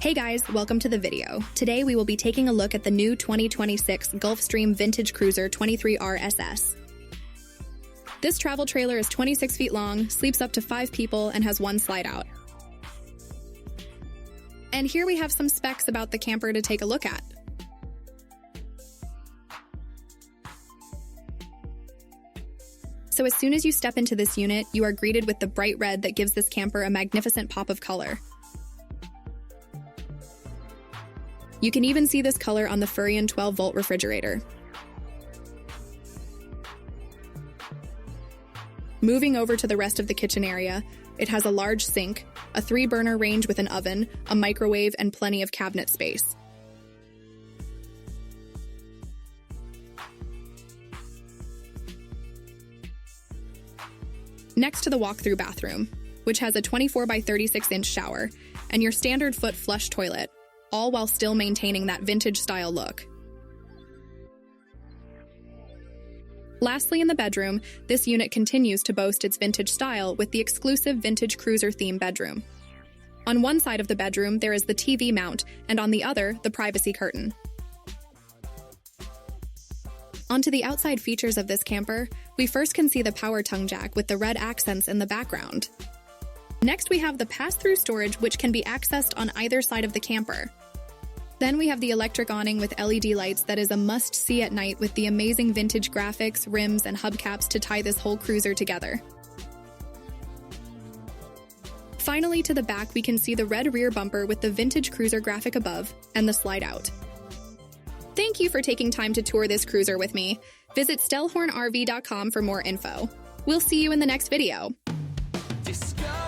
Hey guys, welcome to the video. Today we will be taking a look at the new 2026 Gulfstream Vintage Cruiser 23R SS. This travel trailer is 26 feet long, sleeps up to 5 people, and has one slide out. And here we have some specs about the camper to take a look at. So as soon as you step into this unit, you are greeted with the bright red that gives this camper a magnificent pop of color. You can even see this color on the Furrion 12-volt refrigerator. Moving over to the rest of the kitchen area, it has a large sink, a 3-burner range with an oven, a microwave, and plenty of cabinet space. Next to the walk-through bathroom, which has a 24 by 36-inch shower, and your standard foot flush toilet, all while still maintaining that vintage-style look. Lastly, in the bedroom, this unit continues to boast its vintage style with the exclusive vintage cruiser theme bedroom. On one side of the bedroom, there is the TV mount, and on the other, the privacy curtain. Onto the outside features of this camper, we first can see the power tongue jack with the red accents in the background. Next, we have the pass-through storage, which can be accessed on either side of the camper. Then we have the electric awning with LED lights that is a must-see at night with the amazing vintage graphics, rims, and hubcaps to tie this whole cruiser together. Finally, to the back, we can see the red rear bumper with the vintage cruiser graphic above and the slide out. Thank you for taking time to tour this cruiser with me. Visit stellhornrv.com for more info. We'll see you in the next video. Discover